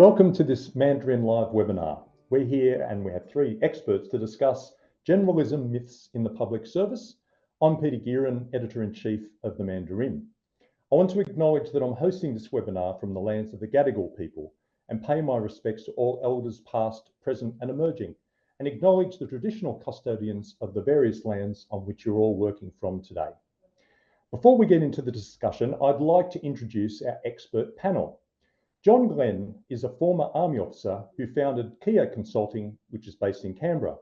Welcome to this Mandarin Live webinar. We're here and we have three experts to discuss generalism myths in the public service. I'm Peter Gearan, Editor-in-Chief of the Mandarin. I want to acknowledge that I'm hosting this webinar from the lands of the Gadigal people and pay my respects to all elders past, present and emerging, and acknowledge the traditional custodians of the various lands on which you're all working from today. Before we get into the discussion, I'd like to introduce our expert panel. John Glenn is a former Army officer who founded Kia Consulting, which is based in Canberra.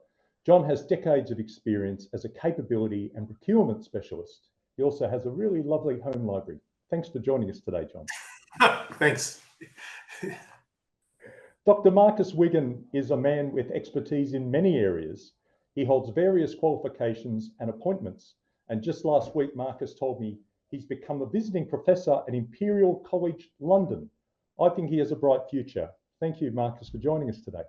John has decades of experience as a capability and procurement specialist. He also has a really lovely home library. Thanks for joining us today, John. Thanks. Dr. Marcus Wigan is a man with expertise in many areas. He holds various qualifications and appointments. And just last week, Marcus told me he's become a visiting professor at Imperial College London. I think he has a bright future. Thank you, Marcus, for joining us today.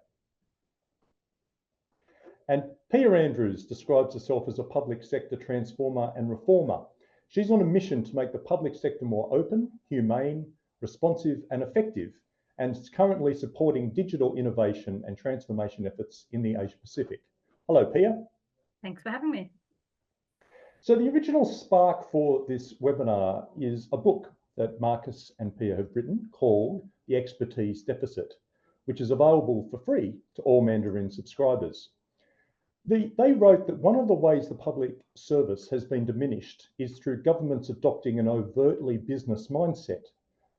And Pia Andrews describes herself as a public sector transformer and reformer. She's on a mission to make the public sector more open, humane, responsive and effective, and is currently supporting digital innovation and transformation efforts in the Asia Pacific. Hello, Pia. Thanks for having me. So the original spark for this webinar is a book that Marcus and Pia have written called The Expertise Deficit, which is available for free to all Mandarin subscribers. They wrote that one of the ways the public service has been diminished is through governments adopting an overtly business mindset.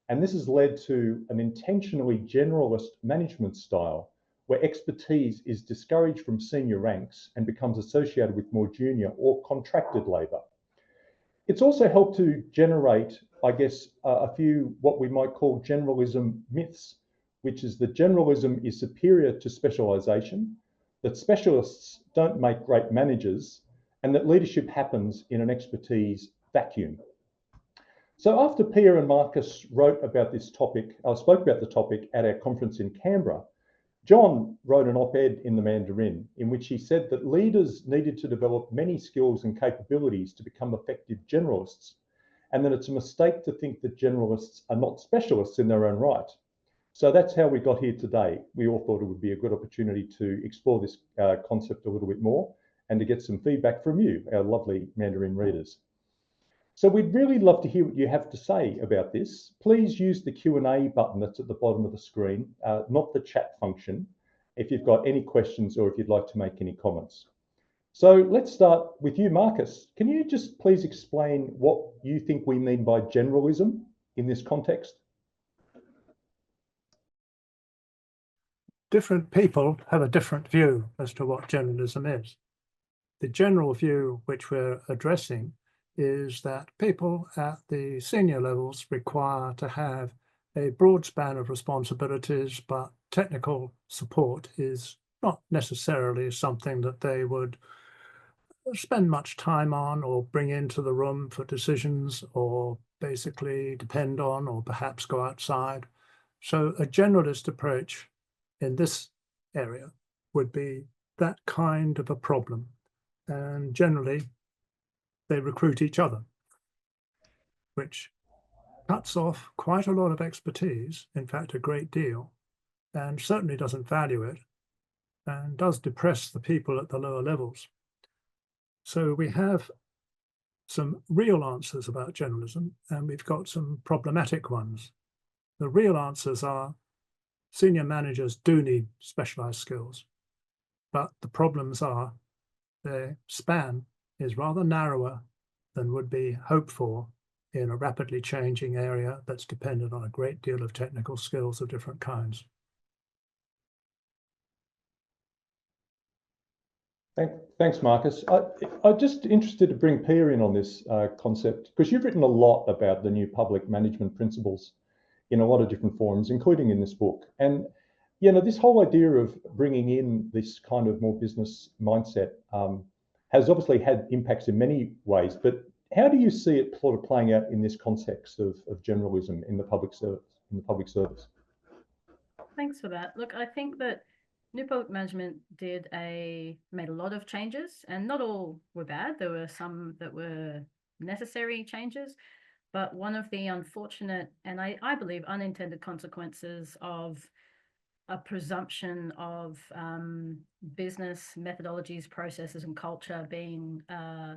And this has led to an intentionally generalist management style where expertise is discouraged from senior ranks and becomes associated with more junior or contracted labour. It's also helped to generate, I guess, a few what we might call generalism myths, which is that generalism is superior to specialisation, that specialists don't make great managers, and that leadership happens in an expertise vacuum. So after Pia and Marcus wrote about this topic, spoke about the topic at our conference in Canberra, John wrote an op-ed in the Mandarin in which he said that leaders needed to develop many skills and capabilities to become effective generalists, and that it's a mistake to think that generalists are not specialists in their own right. So that's how we got here today. We all thought it would be a good opportunity to explore this concept a little bit more and to get some feedback from you, our lovely Mandarin readers. So we'd really love to hear what you have to say about this. Please use the Q&A button that's at the bottom of the screen, not the chat function, if you've got any questions or if you'd like to make any comments. So let's start with you, Marcus. Can you just please explain what you think we mean by generalism in this context? Different people have a different view as to what generalism is. The general view which we're addressing is that people at the senior levels require to have a broad span of responsibilities, but technical support is not necessarily something that they would spend much time on or bring into the room for decisions or basically depend on or perhaps go outside. So a generalist approach in this area would be that kind of a problem. And generally, they recruit each other, which cuts off quite a lot of expertise, in fact, a great deal, and certainly doesn't value it and does depress the people at the lower levels. So we have some real answers about generalism, and we've got some problematic ones. The real answers are senior managers do need specialized skills, but the problems are their span is rather narrower than would be hoped for in a rapidly changing area that's dependent on a great deal of technical skills of different kinds. Thanks, Marcus. I'm just interested to bring Pia in on this concept, because you've written a lot about the new public management principles in a lot of different forums, including in this book. And, you know, this whole idea of bringing in this kind of more business mindset has obviously had impacts in many ways, but how do you see it sort of playing out in this context of generalism in the public service? Thanks for that. Look, I think that new public management made a lot of changes, and not all were bad. There were some that were necessary changes, but one of the unfortunate and I believe unintended consequences of a presumption of business methodologies, processes, and culture being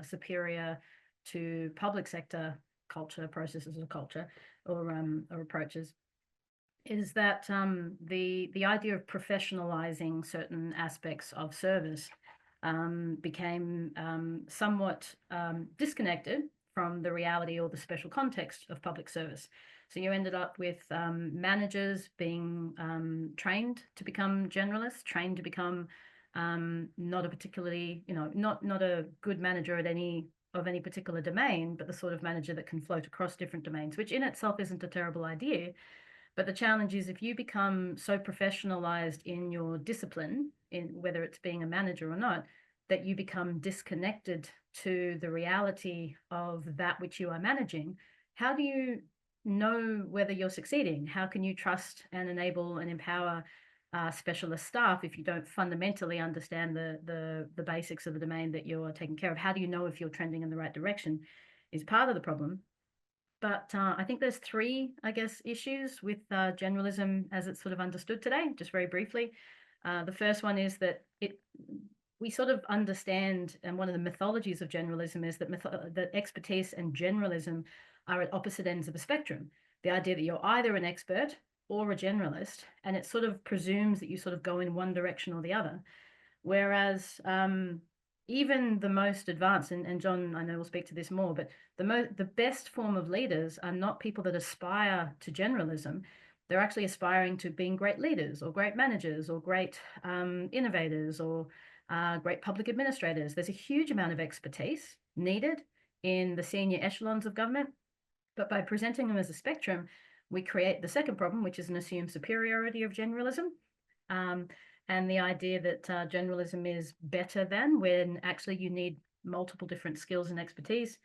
superior to public sector culture, processes, or culture, or approaches, is that the idea of professionalizing certain aspects of service became somewhat disconnected from the reality or the special context of public service. So you ended up with managers being trained to become generalists, trained to become not a particularly, not a good manager at any particular domain, but the sort of manager that can float across different domains, which in itself isn't a terrible idea. But the challenge is, if you become so professionalized in your discipline, in whether it's being a manager or not, that you become disconnected to the reality of that which you are managing, how do you know whether you're succeeding? How can you trust and enable and empower specialist staff if you don't fundamentally understand the basics of the domain that you're taking care of? How do you know if you're trending in the right direction is part of the problem. But I think there's three, issues with generalism as it's sort of understood today, just very briefly. The first one is that we sort of understand, and one of the mythologies of generalism is that expertise and generalism are at opposite ends of a spectrum. The idea that you're either an expert or a generalist, and it sort of presumes that you sort of go in one direction or the other. Whereas even the most advanced, and John, I know will speak to this more, but the best form of leaders are not people that aspire to generalism. They're actually aspiring to being great leaders or great managers or great innovators or great public administrators. There's a huge amount of expertise needed in the senior echelons of government, but by presenting them as a spectrum, we create the second problem, which is an assumed superiority of generalism. And the idea that generalism is better than, when actually you need multiple different skills and expertise.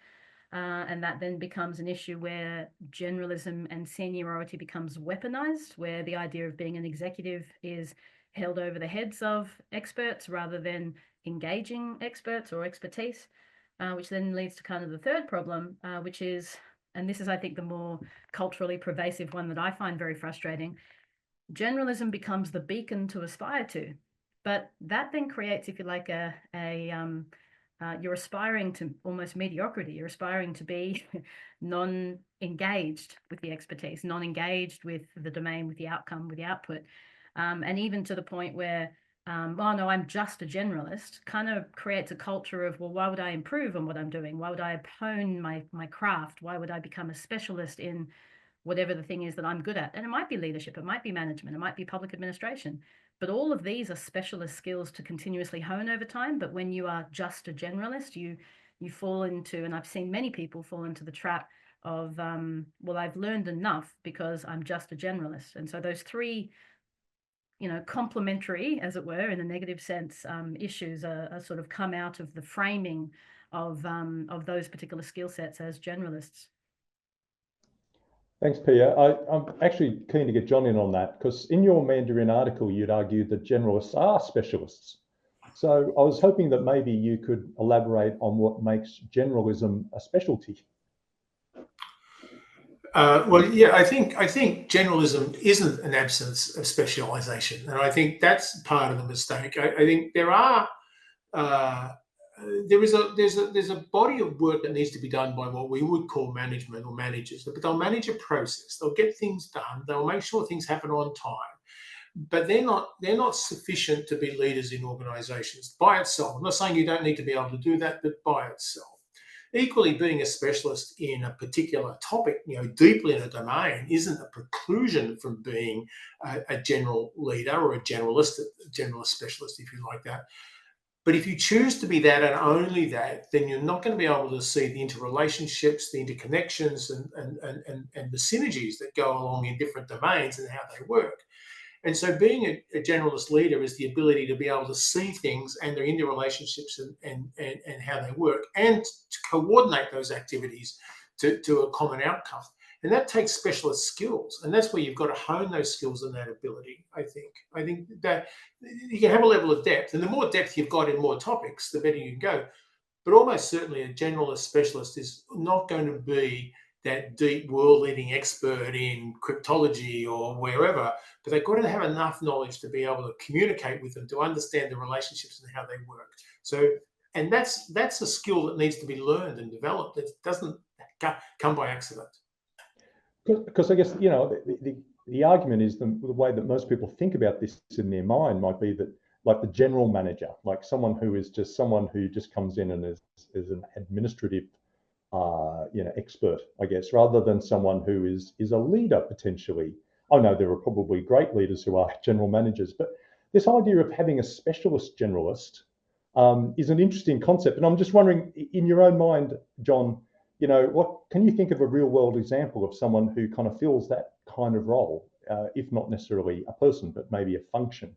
And that then becomes an issue where generalism and seniority becomes weaponized, where the idea of being an executive is held over the heads of experts rather than engaging experts or expertise, which then leads to kind of the third problem, which is, and this is, I think, the more culturally pervasive one that I find very frustrating, generalism becomes the beacon to aspire to. But that then creates, if you like, you're aspiring to almost mediocrity. You're aspiring to be non-engaged with the expertise, non-engaged with the domain, with the outcome, with the output. And even to the point where, well, no, I'm just a generalist, kind of creates a culture of, well, why would I improve on what I'm doing? Why would I hone my craft? Why would I become a specialist in whatever the thing is that I'm good at? And it might be leadership, it might be management, it might be public administration. But all of these are specialist skills to continuously hone over time. But when you are just a generalist, you fall into, and I've seen many people fall into the trap of, well, I've learned enough because I'm just a generalist. And so those three, complementary, as it were, in a negative sense, issues are sort of come out of the framing of those particular skill sets as generalists. Thanks, Pia. I'm actually keen to get John in on that, because in your Mandarin article, you'd argued that generalists are specialists. So I was hoping that maybe you could elaborate on what makes generalism a specialty. Well, yeah, I think generalism isn't an absence of specialisation, and I think that's part of the mistake. I think there's a body of work that needs to be done by what we would call management or managers, but they'll manage a process, they'll get things done, they'll make sure things happen on time, but they're not sufficient to be leaders in organisations by itself. I'm not saying you don't need to be able to do that, but by itself. Equally, being a specialist in a particular topic, deeply in a domain, isn't a preclusion from being a general leader or a generalist specialist, if you like that. But if you choose to be that and only that, then you're not going to be able to see the interrelationships, the interconnections, and the synergies that go along in different domains and how they work. And so being a generalist leader is the ability to be able to see things and their interrelationships and how they work, and to coordinate those activities to a common outcome. And that takes specialist skills. And that's where you've got to hone those skills and that ability, I think. I think that you can have a level of depth. And the more depth you've got in more topics, the better you can go. But almost certainly a generalist specialist is not going to be that deep world-leading expert in cryptology or wherever, but they've got to have enough knowledge to be able to communicate with them, to understand the relationships and how they work. So, and that's a skill that needs to be learned and developed. It doesn't come by accident. Because I guess, you know, the argument is the way that most people think about this in their mind might be that, like the general manager, like someone who just comes in and is an administrative you know, expert, I guess, rather than someone who is a leader potentially. I know there are probably great leaders who are general managers, but this idea of having a specialist generalist is an interesting concept. And I'm just wondering, in your own mind, John, you know, what can you think of a real world example of someone who kind of fills that kind of role, if not necessarily a person, but maybe a function?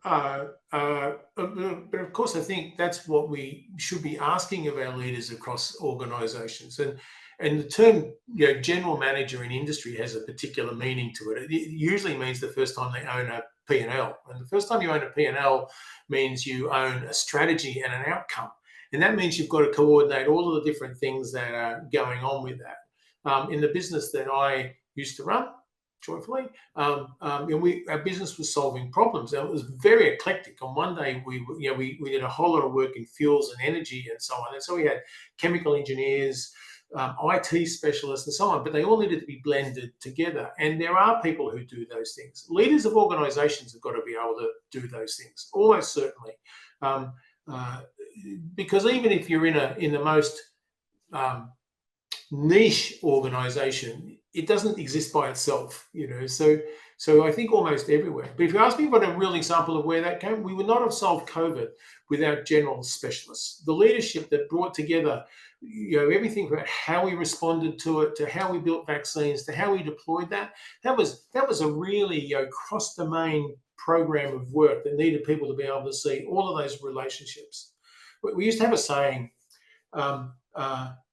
But of course, I think that's what we should be asking of our leaders across organisations. And the term, you know, general manager in industry has a particular meaning to it. It usually means the first time they own a P&L. And the first time you own a P&L means you own a strategy and an outcome. And that means you've got to coordinate all of the different things that are going on with that. In the business that I used to run, joyfully, our business was solving problems. And it was very eclectic. On one day, we did a whole lot of work in fuels and energy and so on. And so we had chemical engineers, IT specialists, and so on. But they all needed to be blended together. And there are people who do those things. Leaders of organisations have got to be able to do those things, almost certainly. Because even if you're in the most niche organisation, it doesn't exist by itself, you know. So I think almost everywhere. But if you ask me what a real example of where that came, we would not have solved COVID without general specialists. The leadership that brought together, you know, everything from how we responded to it, to how we built vaccines, to how we deployed that was a really, you know, cross-domain program of work that needed people to be able to see all of those relationships. We used to have a saying,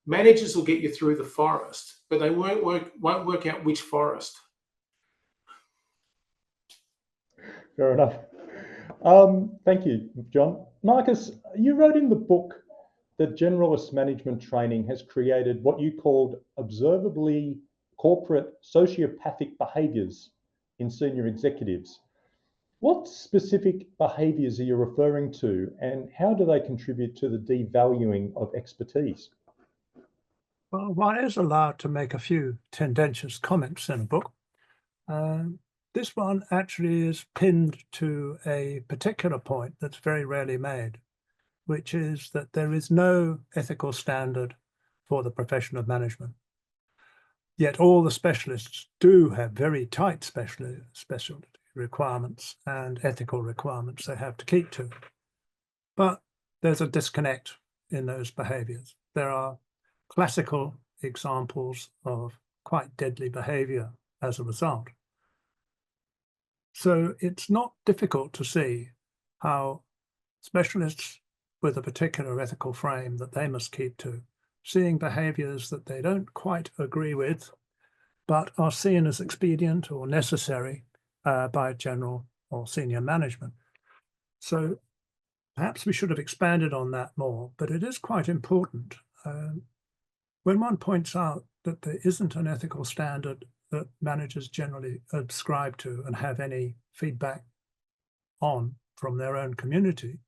managers will get you through the forest, but they won't work out which forest. Fair enough. Thank you, John. Marcus, you wrote in the book that generalist management training has created what you called observably corporate sociopathic behaviours in senior executives. What specific behaviours are you referring to, and how do they contribute to the devaluing of expertise? Well, one is allowed to make a few tendentious comments in a book. This one actually is pinned to a particular point that's very rarely made, which is that there is no ethical standard for the profession of management. Yet all the specialists do have very tight specialty requirements and ethical requirements they have to keep to. But there's a disconnect in those behaviours. There are classical examples of quite deadly behaviour as a result. So it's not difficult to see how specialists with a particular ethical frame that they must keep to, seeing behaviours that they don't quite agree with, but are seen as expedient or necessary by general or senior management. So perhaps we should have expanded on that more, but it is quite important. When one points out that there isn't an ethical standard that managers generally ascribe to and have any feedback on from their own community,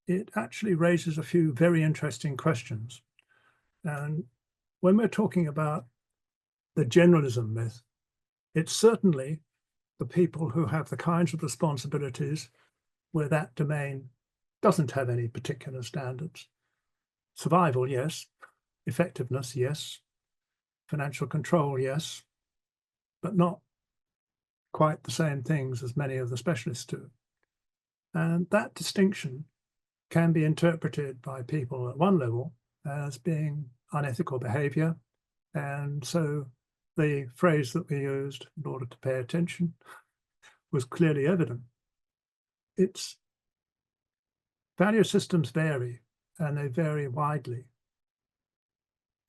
it actually raises a few very interesting questions. And when we're talking about the generalism myth, it's certainly the people who have the kinds of responsibilities where that domain doesn't have any particular standards. Survival, yes. Effectiveness, yes. Financial control, yes. But not quite the same things as many of the specialists do. And that distinction can be interpreted by people at one level as being unethical behavior. And so the phrase that we used in order to pay attention was clearly evident. Its value systems vary, and they vary widely.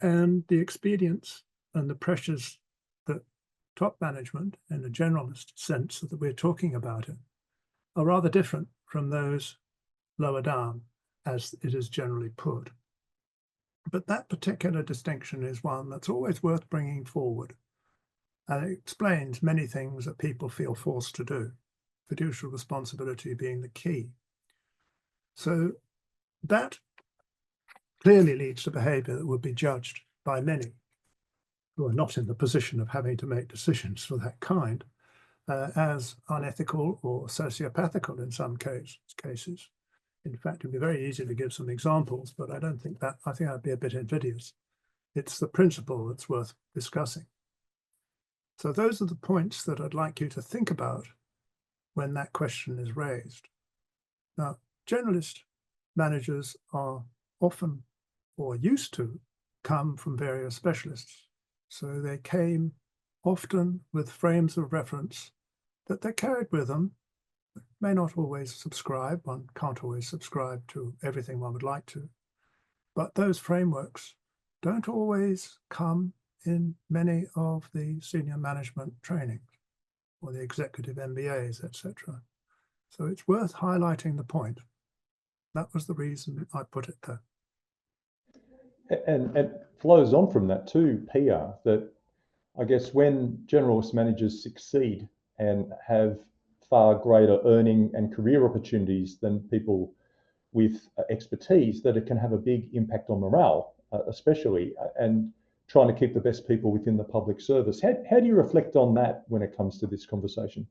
And the expedience and the pressures that top management, in a generalist sense that we're talking about it, are rather different from those lower down, as it is generally put. But that particular distinction is one that's always worth bringing forward. And it explains many things that people feel forced to do, fiduciary responsibility being the key. So that clearly leads to behavior that would be judged by many who are not in the position of having to make decisions for that kind as unethical or sociopathical in some cases. In fact, it'd be very easy to give some examples, but I don't think that, I think that'd be a bit invidious. It's the principle that's worth discussing. So those are the points that I'd like you to think about when that question is raised. Now, generalist managers are often, or used to, come from various specialists. So they came often with frames of reference that they carried with them, may not always subscribe, one can't always subscribe to everything one would like to, but those frameworks don't always come in many of the senior management trainings or the executive MBAs, etc. So it's worth highlighting the point. That was the reason I put it there. And it flows on from that too, Pia, that I guess when generalist managers succeed and have far greater earning and career opportunities than people with expertise, that it can have a big impact on morale, especially, and trying to keep the best people within the public service. How do you reflect on that when it comes to this conversation?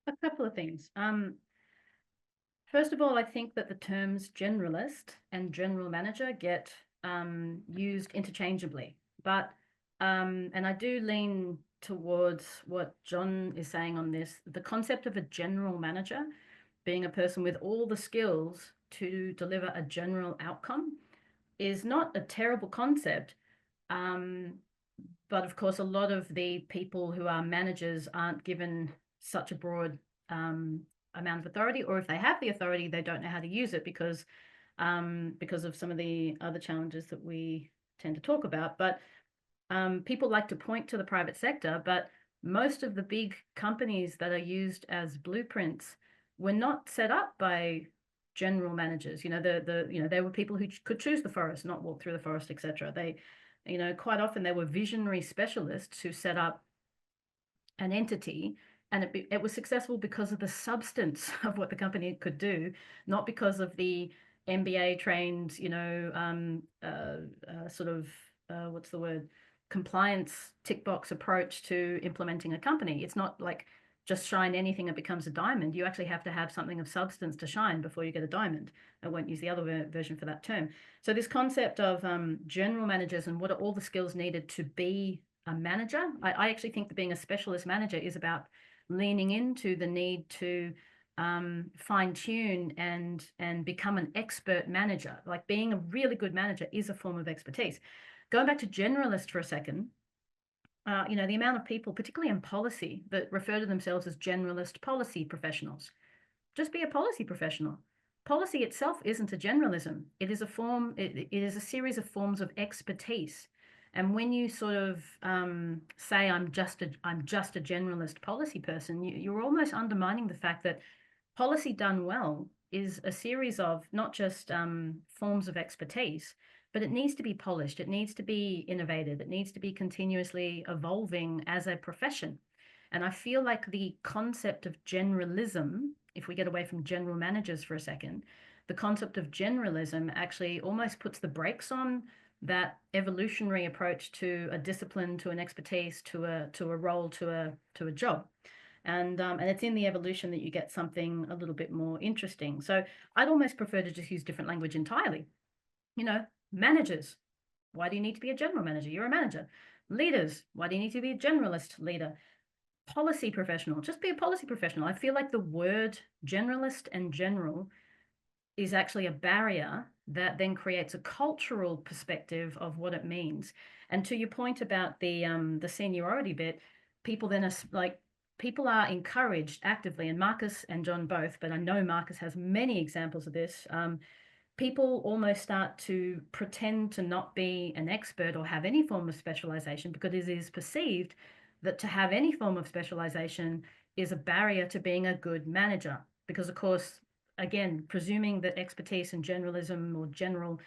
A couple of things. First of all, I think that the terms generalist and general manager get used interchangeably, but and I do lean towards what John is saying on this. The concept of a general manager being a person with all the skills to deliver a general outcome is not a terrible concept. But of course, a lot of the people who are managers aren't given such a broad amount of authority, or if they have the authority, they don't know how to use it because of some of the other challenges that we tend to talk about. But people like to point to the private sector, but most of the big companies that are used as blueprints were not set up by general managers. You know, they were people who could choose the forest, not walk through the forest, etc. They, you know, quite often they were visionary specialists who set up an entity, and it was successful because of the substance of what the company could do, not because of the MBA trained, you know, what's the word? Compliance tick box approach to implementing a company. It's not like just shine anything, it becomes a diamond. You actually have to have something of substance to shine before you get a diamond. I won't use the other version for that term. So this concept of general managers and what are all the skills needed to be a manager, I actually think that being a specialist manager is about leaning into the need to fine tune and become an expert manager. Like being a really good manager is a form of expertise. Going back to generalist for a second, you know, the amount of people, particularly in policy, that refer to themselves as generalist policy professionals. Just be a policy professional. Policy itself isn't a generalism. It is a form, it is a series of forms of expertise. And when you sort of say, I'm just a generalist policy person, you're almost undermining the fact that policy done well is a series of not just forms of expertise, but it needs to be polished. It needs to be innovated. It needs to be continuously evolving as a profession. And I feel like the concept of generalism, if we get away from general managers for a second, the concept of generalism actually almost puts the brakes on that evolutionary approach to a discipline, to an expertise, to a role, to a job. And it's in the evolution that you get something a little bit more interesting. So I'd almost prefer to just use different language entirely. You know, managers, why do you need to be a general manager? You're a manager. Leaders, why do you need to be a generalist leader? Policy professional, just be a policy professional. I feel like the word generalist and general is actually a barrier that then creates a cultural perspective of what it means. And to your point about the seniority bit, people then are like, people are encouraged actively, and Marcus and John both, but I know Marcus has many examples of this. People almost start to pretend to not be an expert or have any form of specialization because it is perceived that to have any form of specialization is a barrier to being a good manager. Because of course, again, presuming that expertise and generalism or general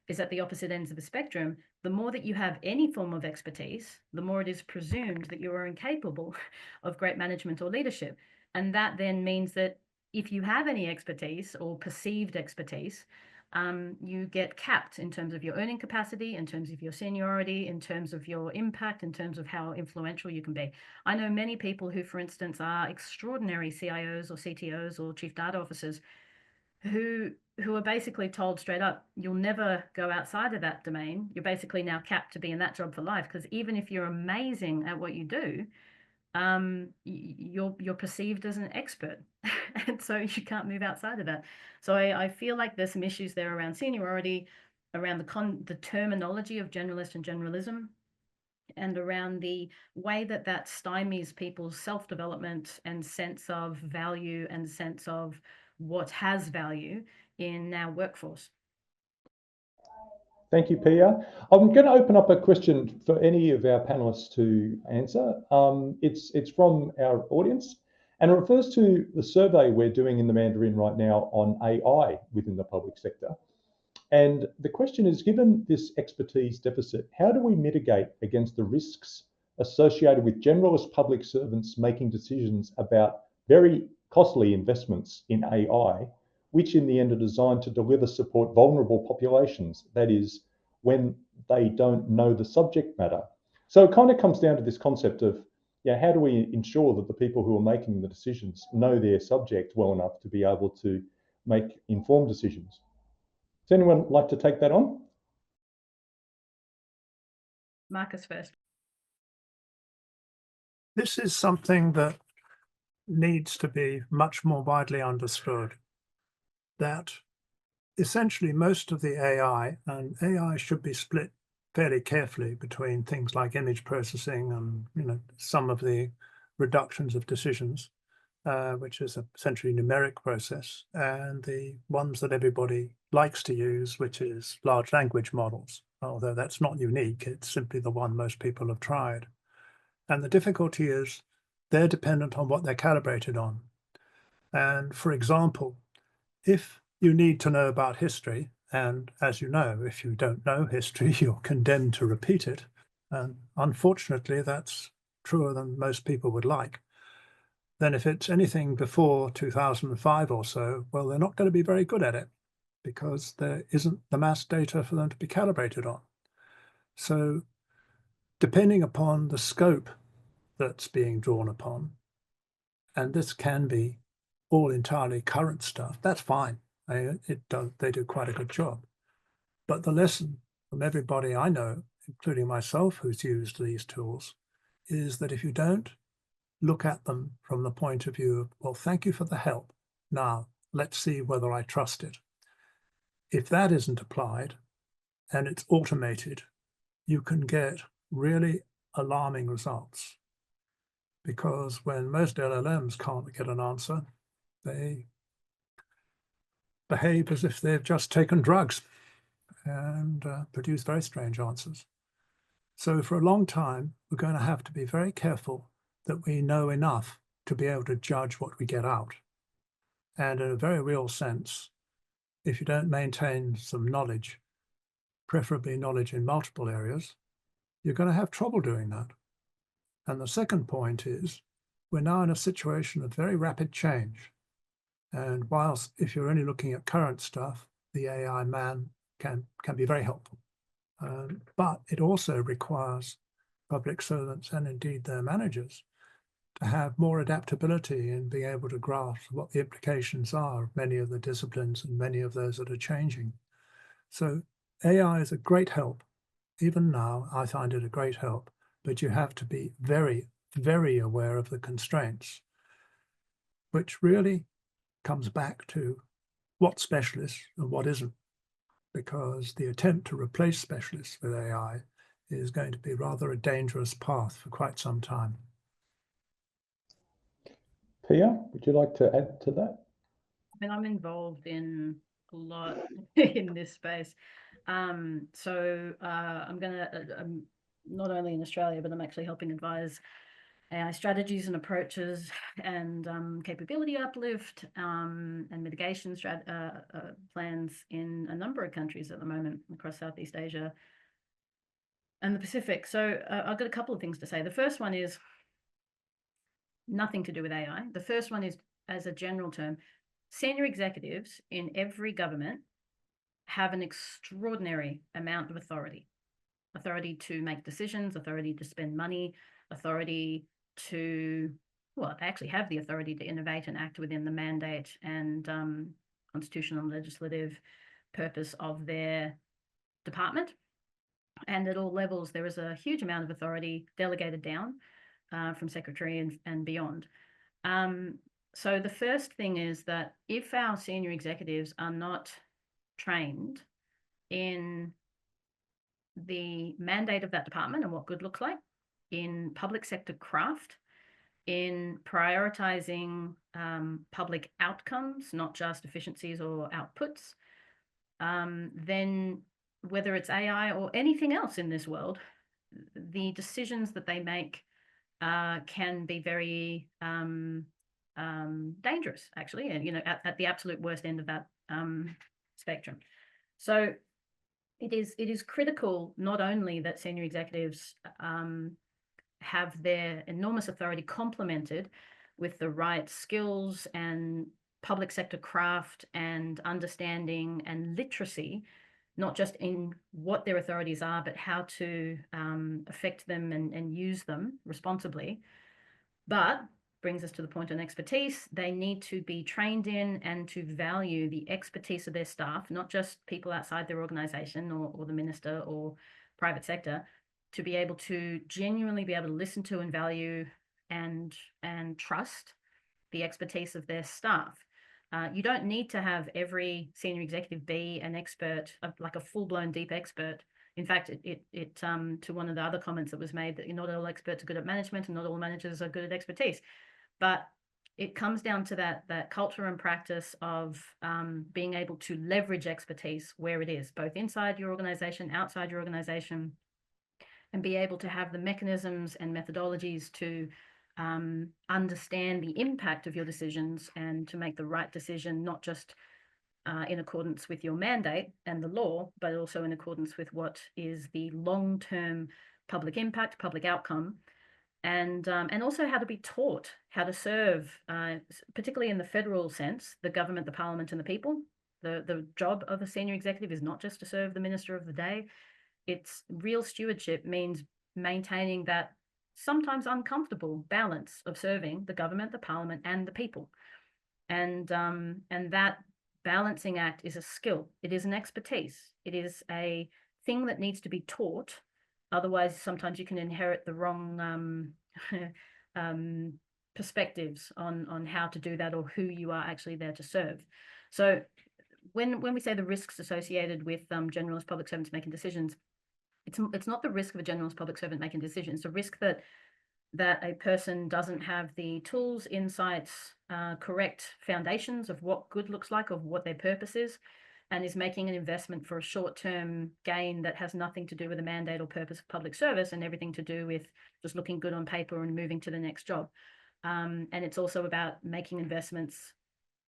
is at the opposite ends of the spectrum. The more that you have any form of expertise, the more it is presumed that you are incapable of great management or leadership. And that then means that if you have any expertise or perceived expertise, you get capped in terms of your earning capacity, in terms of your seniority, in terms of your impact, in terms of how influential you can be. I know many people who, for instance, are extraordinary CIOs or CTOs or chief data officers who are basically told straight up, you'll never go outside of that domain. You're basically now capped to be in that job for life, because even if you're amazing at what you do, you're perceived as an expert, and so you can't move outside of that. So I feel like there's some issues there around seniority, around the terminology of generalist and generalism, and around the way that stymies people's self-development and sense of value and sense of what has value in our workforce. Thank you, Pia. I'm going to open up a question for any of our panelists to answer. It's from our audience, and it refers to the survey we're doing in the Mandarin right now on AI within the public sector. And the question is, given this expertise deficit, how do we mitigate against the risks associated with generalist public servants making decisions about very costly investments in AI, which in the end are designed to deliver support vulnerable populations, that is, when they don't know the subject matter? So it kind of comes down to this concept of, how do we ensure that the people who are making the decisions know their subject well enough to be able to make informed decisions? Does anyone like to take that on? Marcus first. This is something that needs to be much more widely understood, that essentially most of the AI, and AI should be split fairly carefully between things like image processing and some of the reductions of decisions, which is essentially numeric process, and the ones that everybody likes to use, which is large language models, although that's not unique, it's simply the one most people have tried. And the difficulty is they're dependent on what they're calibrated on. And for example, if you need to know about history, and as you know, if you don't know history, you're condemned to repeat it. And unfortunately, that's truer than most people would like. Then if it's anything before 2005 or so, well, they're not going to be very good at it because there isn't the mass data for them to be calibrated on. So depending upon the scope that's being drawn upon, and this can be all entirely current stuff, that's fine. They do quite a good job. But the lesson from everybody I know, including myself who's used these tools, is that if you don't look at them from the point of view of, well, thank you for the help. Now, let's see whether I trust it. If that isn't applied and it's automated, you can get really alarming results. Because when most LLMs can't get an answer, they behave as if they've just taken drugs and produce very strange answers. So for a long time, we're going to have to be very careful that we know enough to be able to judge what we get out. And in a very real sense, if you don't maintain some knowledge, preferably knowledge in multiple areas, you're going to have trouble doing that. And the second point is, we're now in a situation of very rapid change. And whilst if you're only looking at current stuff, the AI man can be very helpful. But it also requires public servants and indeed their managers to have more adaptability and be able to grasp what the implications are of many of the disciplines and many of those that are changing. So AI is a great help. Even now, I find it a great help, but you have to be very, very aware of the constraints, which really comes back to what specialists and what isn't, because the attempt to replace specialists with AI is going to be rather a dangerous path for quite some time. Pia, would you like to add to that? I mean, I'm involved in a lot in this space. So I'm going to, not only in Australia, but I'm actually helping advise AI strategies and approaches and capability uplift and mitigation plans in a number of countries at the moment across Southeast Asia and the Pacific. So I've got a couple of things to say. The first one is nothing to do with AI. The first one is, as a general term, senior executives in every government have an extraordinary amount of authority to make decisions, authority to spend money, authority to, well, they actually have the authority to innovate and act within the mandate and constitutional and legislative purpose of their department. And at all levels, there is a huge amount of authority delegated down from secretary and beyond. So the first thing is that if our senior executives are not trained in the mandate of that department and what good looks like, in public sector craft, in prioritizing public outcomes, not just efficiencies or outputs, then whether it's AI or anything else in this world, the decisions that they make can be very dangerous, actually, and at the absolute worst end of that spectrum. So it is critical not only that senior executives have their enormous authority complemented with the right skills and public sector craft and understanding and literacy, not just in what their authorities are, but how to affect them and use them responsibly. But brings us to the point on expertise. They need to be trained in and to value the expertise of their staff, not just people outside their organization or the minister or private sector, to be able to genuinely be able to listen to and value and trust the expertise of their staff. You don't need to have every senior executive be an expert, like a full-blown deep expert. In fact, it to one of the other comments that was made, that not all experts are good at management and not all managers are good at expertise. But it comes down to that culture and practice of being able to leverage expertise where it is, both inside your organization, outside your organization, and be able to have the mechanisms and methodologies to understand the impact of your decisions and to make the right decision, not just in accordance with your mandate and the law, but also in accordance with what is the long-term public impact, public outcome, and also how to be taught how to serve, particularly in the federal sense, the government, the parliament, and the people. The job of a senior executive is not just to serve the minister of the day. It's real stewardship means maintaining that sometimes uncomfortable balance of serving the government, the parliament, and the people. And that balancing act is a skill. It is an expertise. It is a thing that needs to be taught. Otherwise, sometimes you can inherit the wrong perspectives on how to do that or who you are actually there to serve. So when we say the risks associated with generalist public servants making decisions, it's not the risk of a generalist public servant making decisions. It's a risk that a person doesn't have the tools, insights, correct foundations of what good looks like, of what their purpose is, and is making an investment for a short-term gain that has nothing to do with the mandate or purpose of public service and everything to do with just looking good on paper and moving to the next job. And it's also about making investments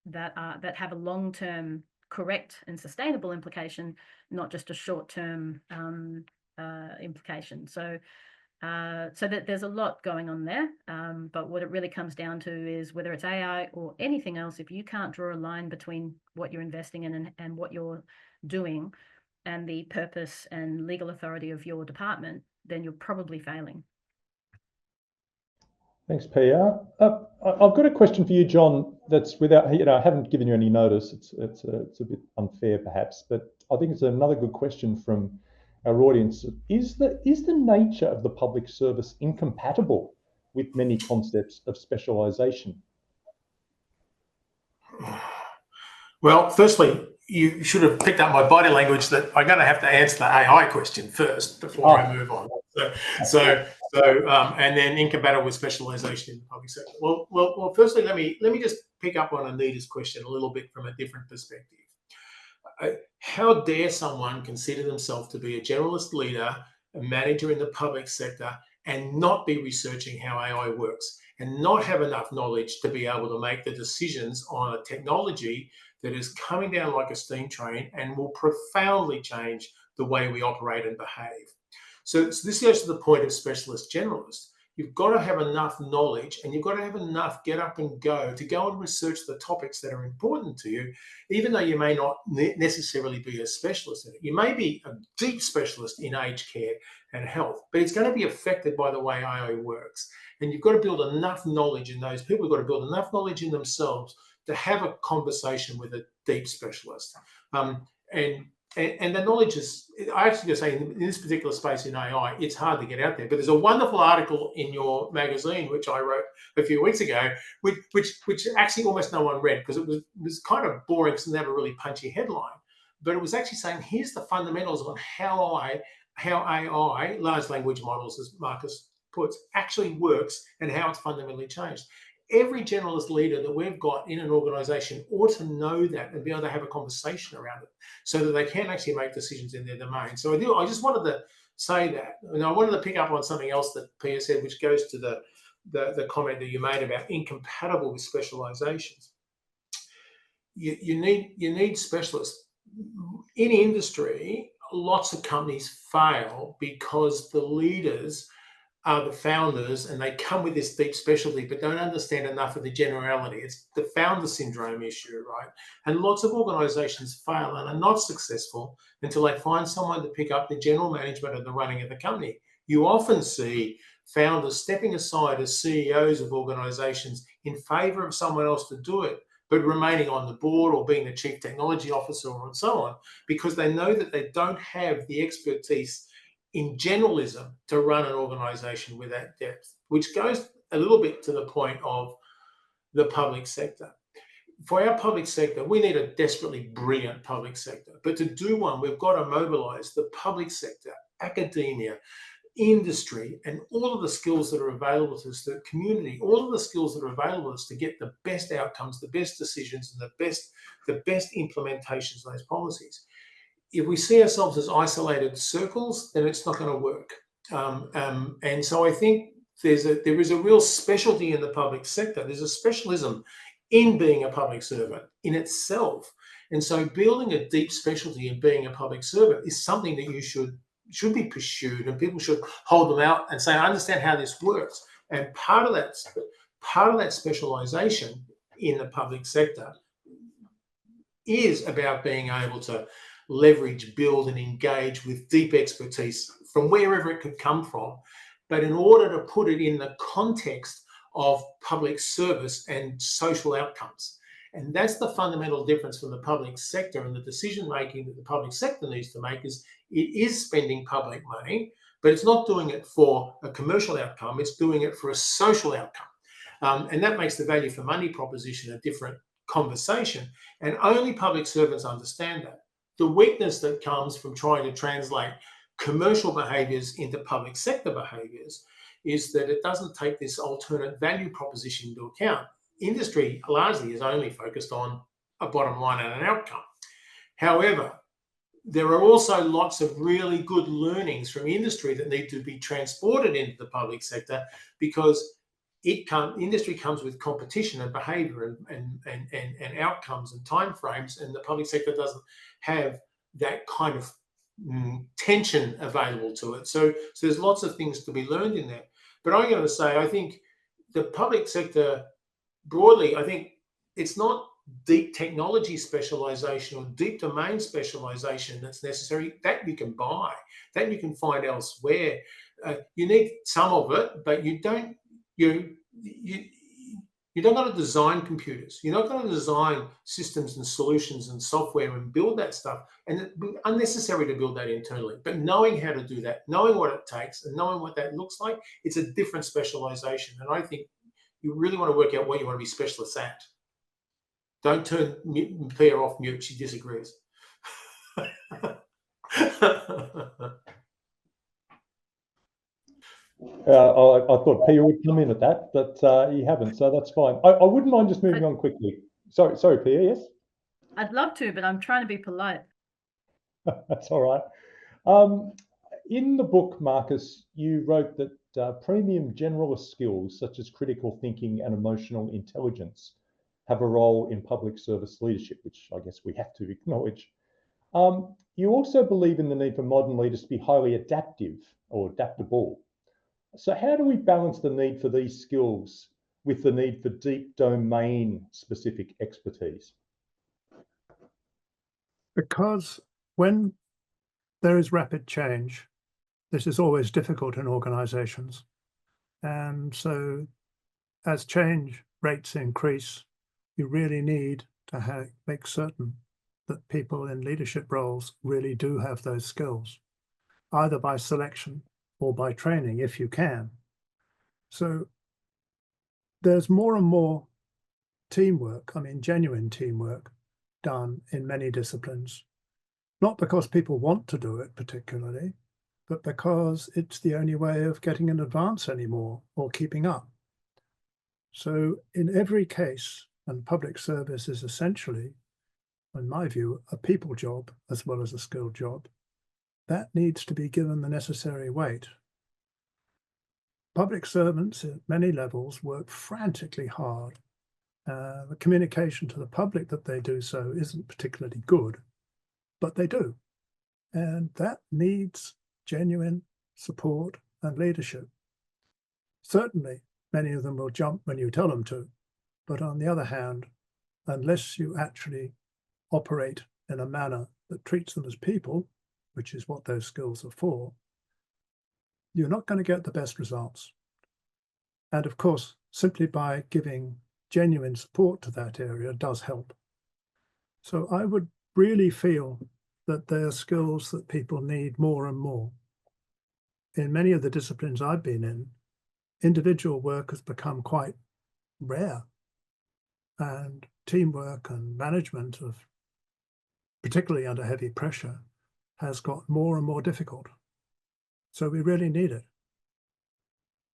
that have a long-term, correct and sustainable implication, not just a short-term implication. So that there's a lot going on there, but what it really comes down to is whether it's AI or anything else, if you can't draw a line between what you're investing in and what you're doing and the purpose and legal authority of your department, then you're probably failing. Thanks, Pia. I've got a question for you, John, that's without, I haven't given you any notice. It's a bit unfair perhaps, but I think it's another good question from our audience. Is the nature of the public service incompatible with many concepts of specialisation? Well, firstly, you should have picked up my body language that I'm going to have to answer the AI question first before I move on. And then incompatible with specialisation in the public sector. Well, firstly, let me just pick up on Anita's question a little bit from a different perspective. How dare someone consider themselves to be a generalist leader, a manager in the public sector, and not be researching how AI works and not have enough knowledge to be able to make the decisions on a technology that is coming down like a steam train and will profoundly change the way we operate and behave. So this goes to the point of specialist generalist. You've got to have enough knowledge and you've got to have enough get up and go to go and research the topics that are important to you, even though you may not necessarily be a specialist in it. You may be a deep specialist in aged care and health, but it's going to be affected by the way AI works. And you've got to build enough knowledge in those people. Have got to build enough knowledge in themselves to have a conversation with a deep specialist. And the knowledge is, I actually just say in this particular space in AI, it's hard to get out there. But there's a wonderful article in your magazine, which I wrote a few weeks ago, which actually almost no one read because it was kind of boring because it didn't have a really punchy headline. But it was actually saying, here's the fundamentals on how AI, large language models, as Marcus puts, actually works and how it's fundamentally changed. Every generalist leader that we've got in an organization ought to know that and be able to have a conversation around it so that they can actually make decisions in their domain. So I just wanted to say that. And I wanted to pick up on something else that Pia said, which goes to the comment that you made about incompatible with specializations. You need specialists. In industry, lots of companies fail because the leaders are the founders and they come with this deep specialty but don't understand enough of the generality. It's the founder syndrome issue, right? And lots of organizations fail and are not successful until they find someone to pick up the general management of the running of the company. You often see founders stepping aside as CEOs of organizations in favor of someone else to do it, but remaining on the board or being the chief technology officer and so on, because they know that they don't have the expertise in generalism to run an organization with that depth, which goes a little bit to the point of the public sector. For our public sector, we need a desperately brilliant public sector. But to do one, we've got to mobilize the public sector, academia, industry, and all of the skills that are available to us, the community, all of the skills that are available to us to get the best outcomes, the best decisions, and the best implementations of those policies. If we see ourselves as isolated circles, then it's not going to work. And so I think there is a real specialty in the public sector. There's a specialism in being a public servant in itself. And so building a deep specialty in being a public servant is something that you should be pursued, and people should hold them out and say, I understand how this works. And part of that specialization in the public sector is about being able to leverage, build, and engage with deep expertise from wherever it could come from, but in order to put it in the context of public service and social outcomes. And that's the fundamental difference from the public sector, and the decision making that the public sector needs to make is it is spending public money, but it's not doing it for a commercial outcome, it's doing it for a social outcome. And that makes the value for money proposition a different conversation, and only public servants understand that. The weakness that comes from trying to translate commercial behaviours into public sector behaviours is that it doesn't take this alternate value proposition into account. Industry largely is only focused on a bottom line and an outcome. However, there are also lots of really good learnings from industry that need to be transported into the public sector, because industry comes with competition and behaviour and outcomes and timeframes, and the public sector doesn't have that kind of tension available to it. So there's lots of things to be learned in there. But I'm going to say, I think the public sector broadly, I think it's not deep technology specialization or deep domain specialization that's necessary. That you can buy, that you can find elsewhere. You need some of it, but you don't. You're not going to design computers. You're not going to design systems and solutions and software and build that stuff. And it's unnecessary to build that internally. But knowing how to do that, knowing what it takes, and knowing what that looks like, it's a different specialization. And I think you really want to work out what you want to be specialists at. Don't turn Pia off mute. She disagrees. I thought Pia would come in at that, but he haven't, so that's fine. I wouldn't mind just moving on quickly. Sorry, Pia, yes? I'd love to, but I'm trying to be polite. That's all right. In the book, Marcus, you wrote that premium generalist skills such as critical thinking and emotional intelligence have a role in public service leadership, which I guess we have to acknowledge. You also believe in the need for modern leaders to be highly adaptive or adaptable. So how do we balance the need for these skills with the need for deep domain-specific expertise? Because when there is rapid change, this is always difficult in organizations. And so as change rates increase, you really need to make certain that people in leadership roles really do have those skills, either by selection or by training, if you can. So there's more and more teamwork, I mean, genuine teamwork done in many disciplines, not because people want to do it particularly, but because it's the only way of getting in advance anymore or keeping up. So in every case, and public service is essentially, in my view, a people job as well as a skilled job, that needs to be given the necessary weight. Public servants at many levels work frantically hard. The communication to the public that they do so isn't particularly good, but they do. And that needs genuine support and leadership. Certainly, many of them will jump when you tell them to, but on the other hand, unless you actually operate in a manner that treats them as people, which is what those skills are for, you're not going to get the best results. And of course, simply by giving genuine support to that area does help. So I would really feel that there are skills that people need more and more. In many of the disciplines I've been in, individual work has become quite rare, and teamwork and management of, particularly under heavy pressure, has got more and more difficult. So we really need it.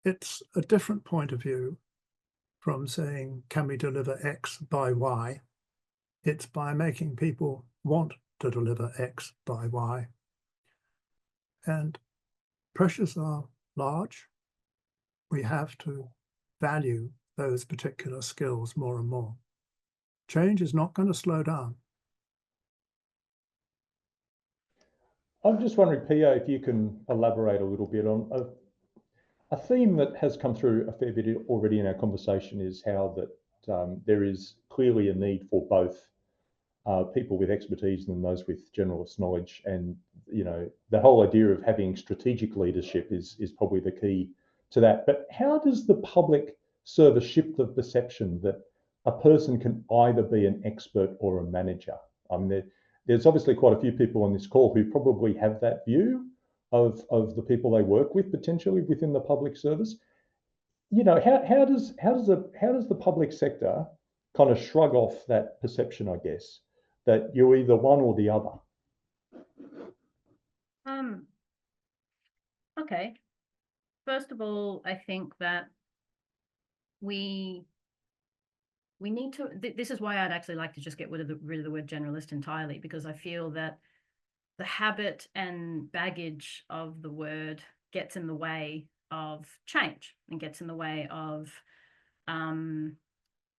It's a different point of view from saying, can we deliver X by Y? It's by making people want to deliver X by Y. And pressures are large. We have to value those particular skills more and more. Change is not going to slow down. I'm just wondering, Pio, if you can elaborate a little bit on a theme that has come through a fair bit already in our conversation is how that there is clearly a need for both people with expertise and those with generalist knowledge. And, you know, the whole idea of having strategic leadership is probably the key to that. But how does the public service shift the perception that a person can either be an expert or a manager? I mean, there's obviously quite a few people on this call who probably have that view of the people they work with potentially within the public service. You know, how does the public sector kind of shrug off that perception, I guess, that you're either one or the other? Okay. First of all, I think that we need to, this is why I'd actually like to just get rid of the word generalist entirely, because I feel that the habit and baggage of the word gets in the way of change and gets in the way of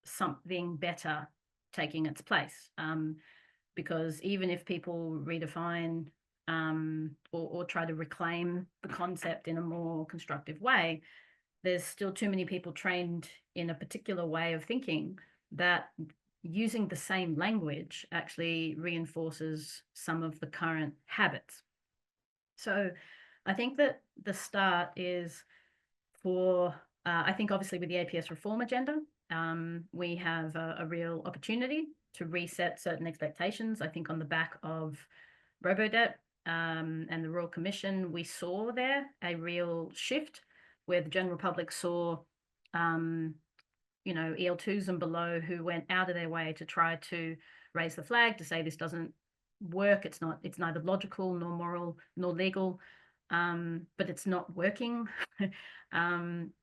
something better taking its place. Because even if people redefine or try to reclaim the concept in a more constructive way, there's still too many people trained in a particular way of thinking that using the same language actually reinforces some of the current habits. So I think that the start is for, I think obviously with the APS reform agenda, we have a real opportunity to reset certain expectations. I think on the back of Robodebt and the Royal Commission, we saw there a real shift where the general public saw you know, EL2s and below who went out of their way to try to raise the flag to say this doesn't work, it's neither logical nor moral nor legal, but it's not working,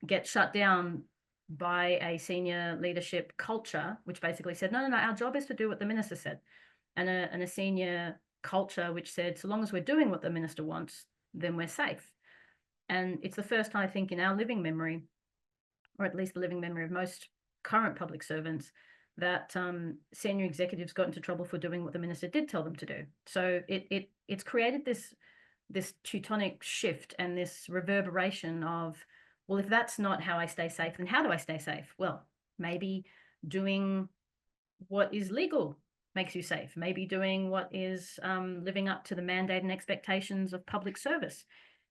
get shut down by a senior leadership culture, which basically said, no, our job is to do what the minister said, and a senior culture which said, so long as we're doing what the minister wants, then we're safe. And it's the first time, I think, in our living memory, or at least the living memory of most current public servants, that senior executives got into trouble for doing what the minister did tell them to do. So it's created this Teutonic shift and this reverberation of, well, if that's not how I stay safe, then how do I stay safe? Well, maybe doing what is legal makes you safe. Maybe doing what is living up to the mandate and expectations of public service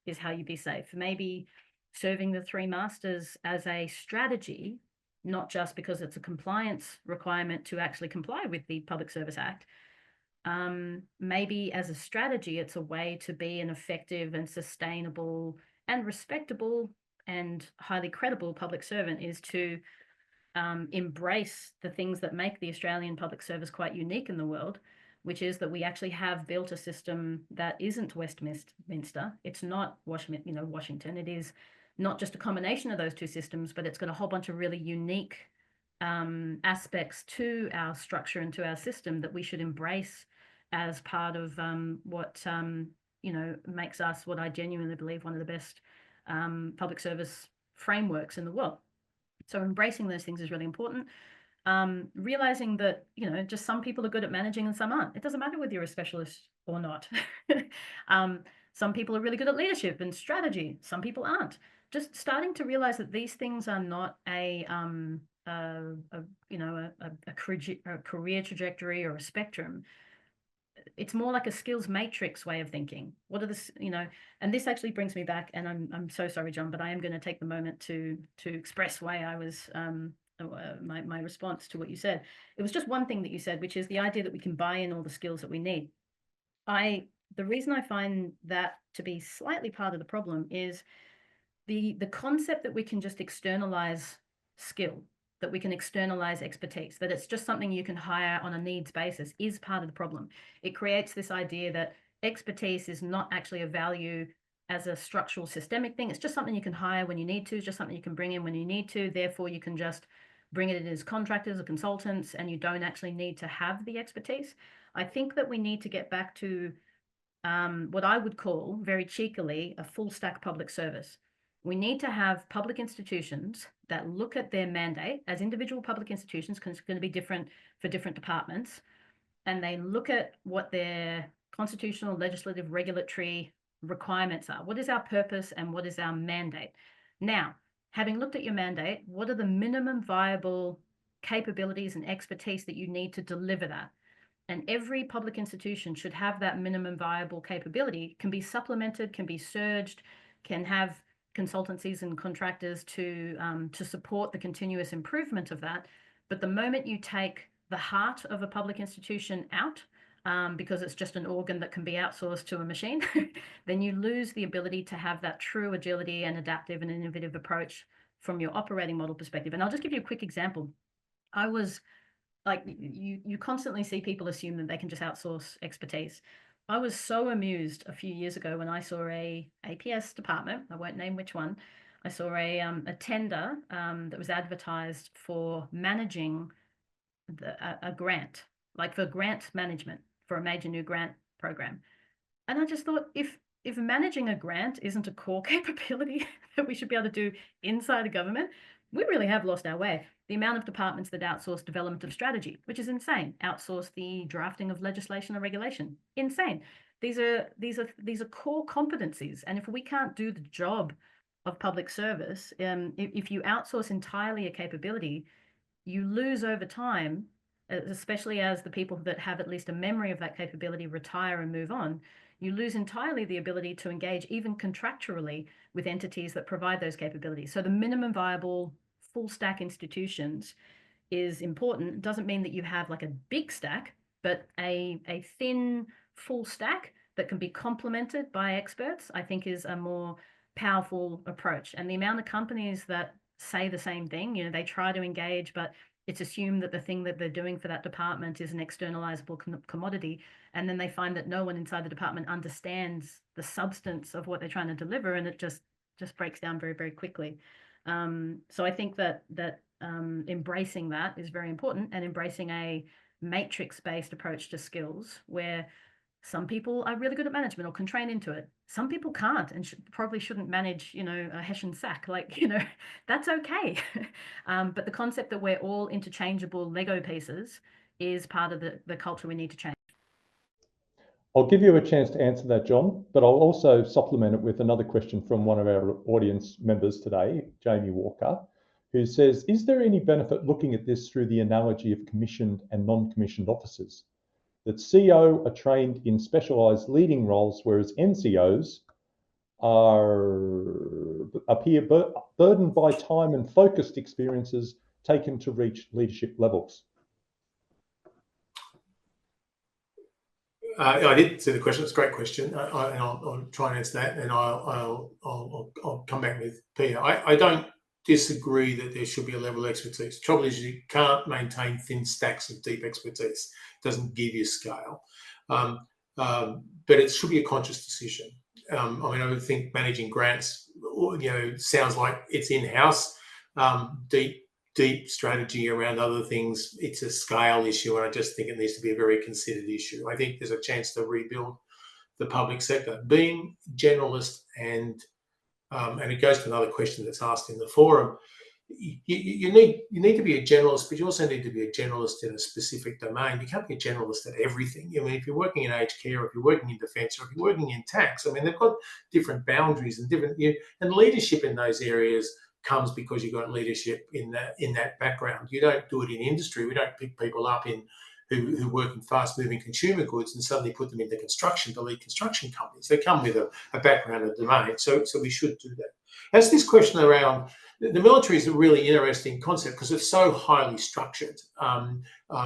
is how you be safe. Maybe serving the three masters as a strategy, not just because it's a compliance requirement to actually comply with the Public Service Act. Maybe as a strategy, it's a way to be an effective and sustainable and respectable and highly credible public servant, is to embrace the things that make the Australian public service quite unique in the world, which is that we actually have built a system that isn't Westminster. It's not Washington. It is not just a combination of those two systems, but it's got a whole bunch of really unique aspects to our structure and to our system that we should embrace as part of what makes us, what I genuinely believe, one of the best public service frameworks in the world. So embracing those things is really important. Realizing that, just some people are good at managing and some aren't. It doesn't matter whether you're a specialist or not. Some people are really good at leadership and strategy. Some people aren't. Just starting to realize that these things are not a career trajectory or a spectrum. It's more like a skills matrix way of thinking. What are the, and this actually brings me back, and I'm so sorry, John, but I am going to take the moment to express why I was my response to what you said. It was just one thing that you said, which is the idea that we can buy in all the skills that we need. The reason I find that to be slightly part of the problem is the concept that we can just externalize skill, that we can externalize expertise, that it's just something you can hire on a needs basis, is part of the problem. It creates this idea that expertise is not actually a value as a structural systemic thing. It's just something you can hire when you need to, just something you can bring in when you need to. Therefore, you can just bring it in as contractors or consultants, and you don't actually need to have the expertise. I think that we need to get back to what I would call, very cheekily, a full stack public service. We need to have public institutions that look at their mandate as individual public institutions, because it's going to be different for different departments, and they look at what their constitutional, legislative, regulatory requirements are. What is our purpose and what is our mandate? Now, having looked at your mandate, what are the minimum viable capabilities and expertise that you need to deliver that? And every public institution should have that minimum viable capability, can be supplemented, can be surged, can have consultancies and contractors to support the continuous improvement of that. But the moment you take the heart of a public institution out, because it's just an organ that can be outsourced to a machine, then you lose the ability to have that true agility and adaptive and innovative approach from your operating model perspective. And I'll just give you a quick example. I was like, you constantly see people assume that they can just outsource expertise. I was so amused a few years ago when I saw a APS department, I won't name which one, I saw a tender that was advertised for managing a grant, like for grant management for a major new grant program. And I just thought, if managing a grant isn't a core capability that we should be able to do inside a government, we really have lost our way. The amount of departments that outsource development of strategy, which is insane, outsource the drafting of legislation or regulation, insane. These are core competencies, and if we can't do the job of public service, if you outsource entirely a capability, you lose over time, especially as the people that have at least a memory of that capability retire and move on. You lose entirely the ability to engage even contractually with entities that provide those capabilities. So the minimum viable full stack institutions is important. It doesn't mean that you have like a big stack, but a thin full stack that can be complemented by experts, I think, is a more powerful approach. And the amount of companies that say the same thing, they try to engage, but it's assumed that the thing that they're doing for that department is an externalizable commodity. And then they find that no one inside the department understands the substance of what they're trying to deliver, and it just breaks down very, very quickly. So I think that embracing that is very important, and embracing a matrix-based approach to skills, where Some people are really good at management or can train into it. Some people can't and probably shouldn't manage, a Hessian sack. That's okay. But the concept that we're all interchangeable Lego pieces is part of the culture we need to change. I'll give you a chance to answer that, John, but I'll also supplement it with another question from one of our audience members today, Jamie Walker, who says, is there any benefit looking at this through the analogy of commissioned and non-commissioned officers? That CO are trained in specialised leading roles, whereas NCOs appear burdened by time and focused experiences taken to reach leadership levels. I did see the question. It's a great question, and I'll try and answer that, and I'll come back with Peter. I don't disagree that there should be a level of expertise. The trouble is you can't maintain thin stacks of deep expertise. It doesn't give you scale, but it should be a conscious decision. I would think managing grants, sounds like it's in-house. Deep strategy around other things, it's a scale issue, and I just think it needs to be a very considered issue. I think there's a chance to rebuild the public sector. Being generalist, and it goes to another question that's asked in the forum, you need to be a generalist, but you also need to be a generalist in a specific domain. You can't be a generalist at everything. If you're working in aged care, or if you're working in defence, or if you're working in tax, they've got different boundaries and different, and leadership in those areas comes because you've got leadership in that background. You don't do it in industry. We don't pick people up who work in fast-moving consumer goods and suddenly put them into construction to lead construction companies. They come with a background and domain, so we should do that. As this question around the military is a really interesting concept because it's so highly structured in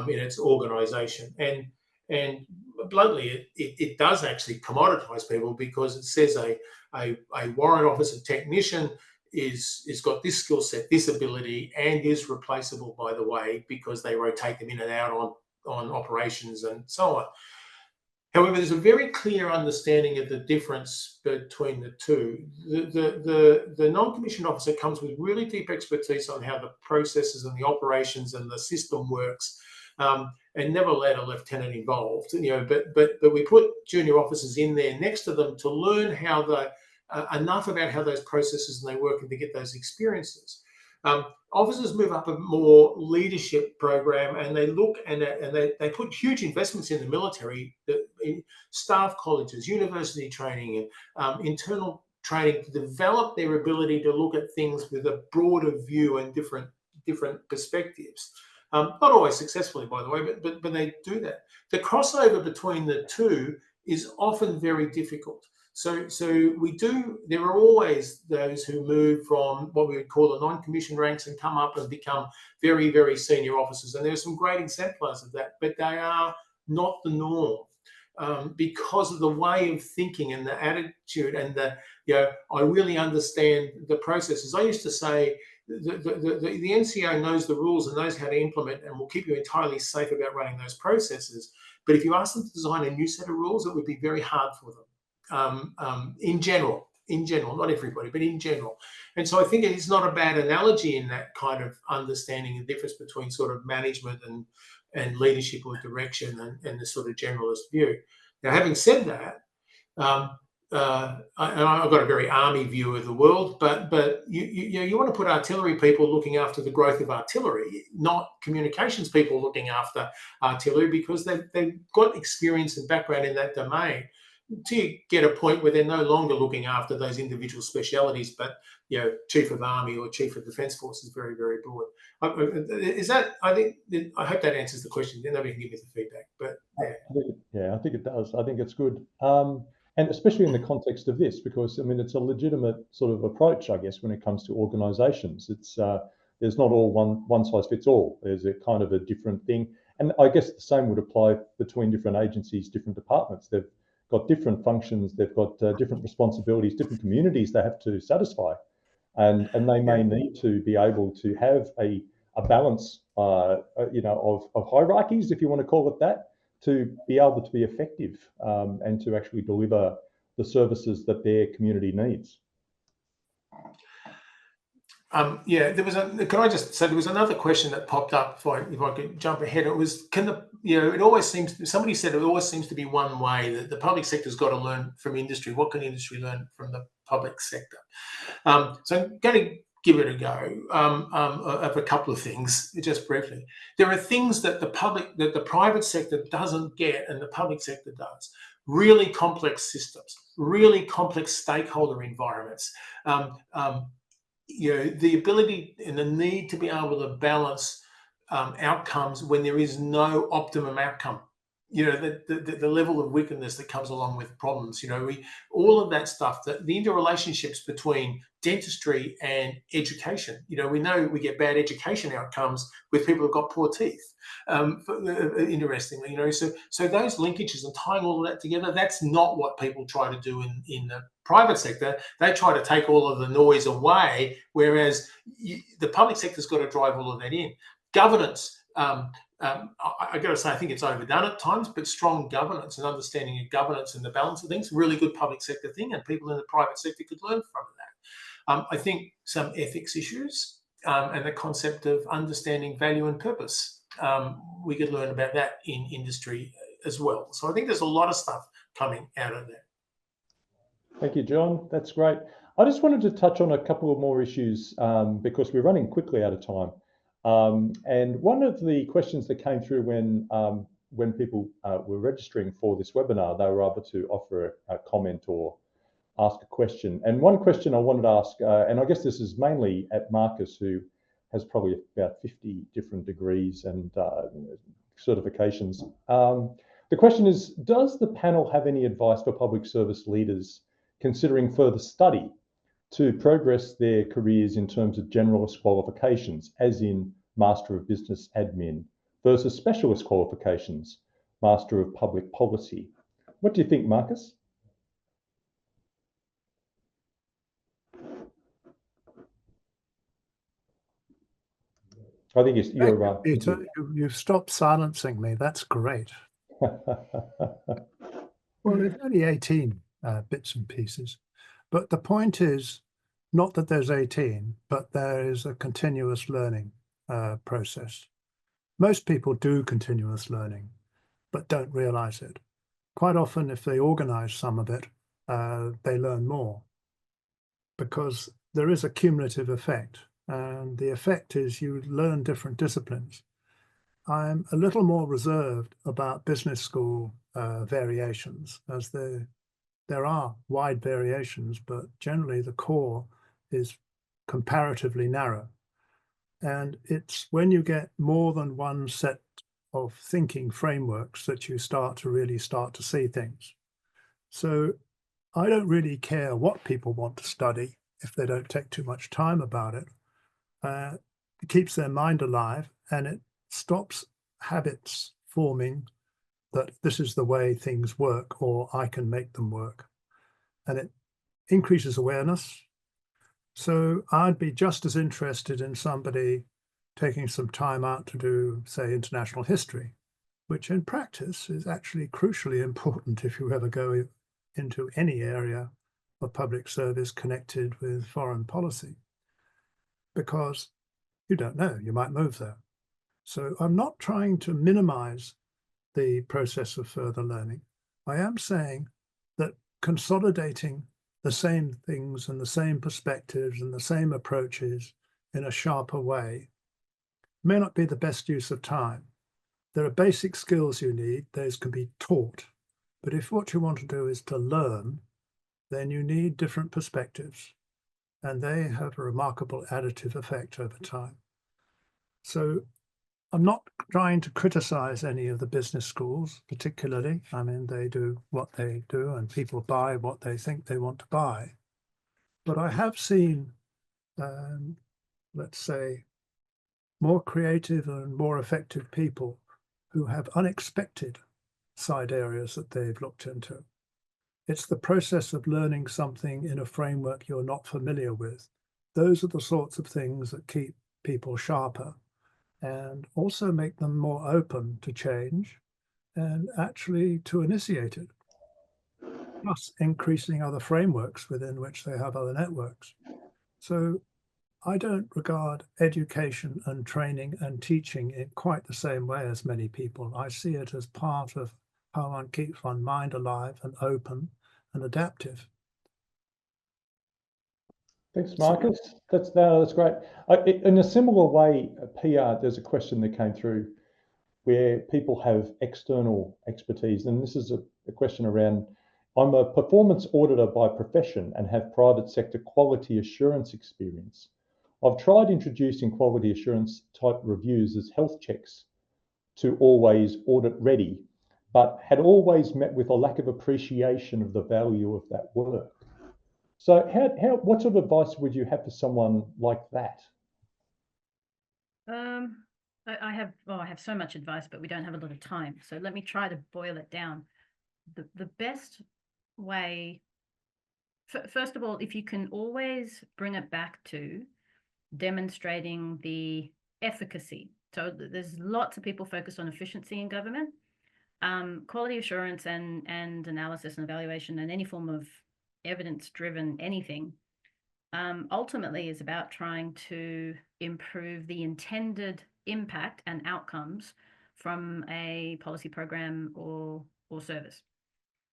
its organisation, and bluntly, it does actually commoditise people, because it says a warrant officer technician is got this skill set, this ability, and is replaceable, by the way, because they rotate them in and out on operations and so on. However, there's a very clear understanding of the difference between the two. The non-commissioned officer comes with really deep expertise on how the processes and the operations and the system works, and never let a lieutenant involved. But we put junior officers in there next to them to learn how enough about how those processes and they work, and to get those experiences. Officers move up a more leadership program, and they look and they put huge investments in the military, in staff colleges, university training, and internal training to develop their ability to look at things with a broader view and different perspectives. Not always successfully, by the way, but they do that. The crossover between the two is often very difficult. So there are always those who move from what we would call the non-commissioned ranks and come up and become very, very senior officers. And there are some great exemplars of that, but they are not the norm, because of the way of thinking and the attitude and I really understand the processes. I used to say the NCO knows the rules and knows how to implement and will keep you entirely safe about running those processes. But if you ask them to design a new set of rules, it would be very hard for them. In general, not everybody, but in general. And so I think it's not a bad analogy in that kind of understanding the difference between sort of management and leadership or direction and the sort of generalist view. Now, having said that, and I've got a very army view of the world, but you want to put artillery people looking after the growth of artillery, not communications people looking after artillery, because they've got experience and background in that domain, to get a point where they're no longer looking after those individual specialities, but chief of army or chief of defence force is very, very broad. I hope that answers the question. Then nobody can give me the feedback, but I think it does. I think it's good, and especially in the context of this, because it's a legitimate sort of approach, I guess, when it comes to organisations. It's there's not all one size fits all. There's a kind of a different thing, and I guess the same would apply between different agencies, different departments. They've got different functions, they've got different responsibilities, different communities they have to satisfy, and they may need to be able to have a balance, of hierarchies, if you want to call it that, to be able to be effective and to actually deliver the services that their community needs. Yeah, there was can I just say there was another question that popped up, if I could jump ahead. It was, it always seems, somebody said it always seems to be one way, that the public sector's got to learn from industry. What can industry learn from the public sector? So I'm going to give it a go of a couple of things, just briefly. There are things that the private sector doesn't get and the public sector does. Really complex systems, really complex stakeholder environments. The ability and the need to be able to balance outcomes when there is no optimum outcome. The level of wickedness that comes along with problems. All of that stuff, the interrelationships between dentistry and education. We know we get bad education outcomes with people who've got poor teeth. Interestingly, so those linkages and tying all of that together, that's not what people try to do in the private sector. They try to take all of the noise away, whereas the public sector's got to drive all of that in. Governance. I got to say, I think it's overdone at times, but strong governance and understanding of governance and the balance of things, really good public sector thing, and people in the private sector could learn from that. I think some ethics issues and the concept of understanding value and purpose, we could learn about that in industry as well. So I think there's a lot of stuff coming out of that. Thank you, John. That's great. I just wanted to touch on a couple of more issues because we're running quickly out of time. And one of the questions that came through when people were registering for this webinar, they were able to offer a comment or ask a question. And one question I wanted to ask, and I guess this is mainly at Marcus, who has probably about 50 different degrees and certifications. The question is, does the panel have any advice for public service leaders considering further study to progress their careers in terms of generalist qualifications, as in Master of Business Admin, versus specialist qualifications, Master of Public Policy? What do you think, Marcus? I think you're Peter, you've stopped silencing me. That's great. Well, there's only 18 bits and pieces. But the point is not that there's 18, but there is a continuous learning process. Most people do continuous learning, but don't realize it. Quite often, if they organize some of it, they learn more because there is a cumulative effect. And the effect is you learn different disciplines. I'm a little more reserved about business school variations, as there are wide variations, but generally the core is comparatively narrow. And it's when you get more than one set of thinking frameworks that you start to see things. So I don't really care what people want to study if they don't take too much time about it. It keeps their mind alive and it stops habits forming that this is the way things work or I can make them work. And it increases awareness. So I'd be just as interested in somebody taking some time out to do, say, international history, which in practice is actually crucially important if you ever go into any area of public service connected with foreign policy, because you don't know, you might move there. So I'm not trying to minimize the process of further learning. I am saying that consolidating the same things and the same perspectives and the same approaches in a sharper way may not be the best use of time. There are basic skills you need, those can be taught. But if what you want to do is to learn, then you need different perspectives. And they have a remarkable additive effect over time. So I'm not trying to criticize any of the business schools, particularly. I mean, they do what they do and people buy what they think they want to buy. But I have seen, let's say, more creative and more effective people who have unexpected side areas that they've looked into. It's the process of learning something in a framework you're not familiar with. Those are the sorts of things that keep people sharper and also make them more open to change and actually to initiate it, plus increasing other frameworks within which they have other networks. So I don't regard education and training and teaching in quite the same way as many people. I see it as part of how one keeps one's mind alive and open and adaptive. Thanks, Marcus. That's great. In a similar way, PR, there's a question that came through where people have external expertise, and this is a question around, I'm a performance auditor by profession and have private sector quality assurance experience. I've tried introducing quality assurance type reviews as health checks to always audit ready, but had always met with a lack of appreciation of the value of that work. So what sort of advice would you have for someone like that? I have so much advice, but we don't have a lot of time. So let me try to boil it down. The best way, first of all, if you can always bring it back to demonstrating the efficacy. So there's lots of people focused on efficiency in government. Quality assurance and analysis and evaluation and any form of evidence-driven anything ultimately is about trying to improve the intended impact and outcomes from a policy program or service.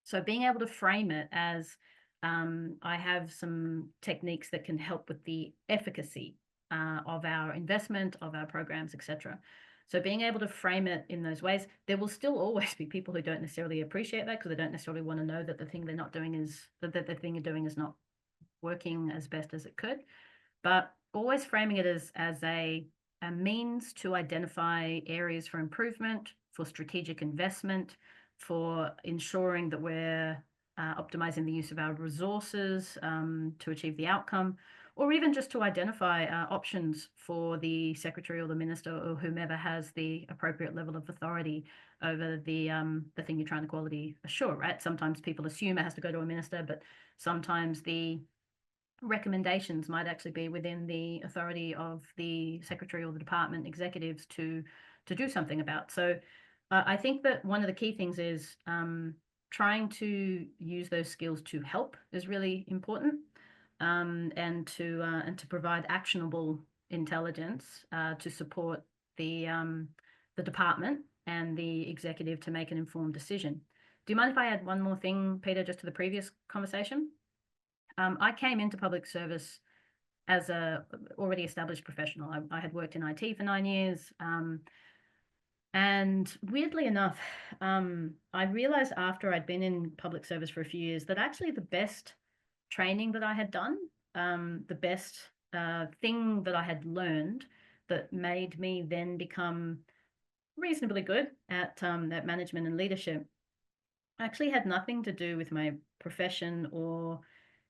So being able to frame it as I have some techniques that can help with the efficacy of our investment, of our programs, etc. So being able to frame it in those ways, there will still always be people who don't necessarily appreciate that because they don't necessarily want to know that the thing they're not doing is that the thing you're doing is not working as best as it could. But always framing it as a means to identify areas for improvement, for strategic investment, for ensuring that we're optimizing the use of our resources to achieve the outcome, or even just to identify options for the secretary or the minister or whomever has the appropriate level of authority over the thing you're trying to quality assure, right? Sometimes people assume it has to go to a minister, but sometimes the recommendations might actually be within the authority of the secretary or the department executives to do something about. So I think that one of the key things is trying to use those skills to help is really important, and to provide actionable intelligence to support the department and the executive to make an informed decision. Do you mind if I add one more thing, Peter, just to the previous conversation? I came into public service as a already established professional. I had worked in IT for 9 years. And weirdly enough, I realized after I'd been in public service for a few years that actually the best training that I had done, the best thing that I had learned that made me then become reasonably good at management and leadership actually had nothing to do with my profession or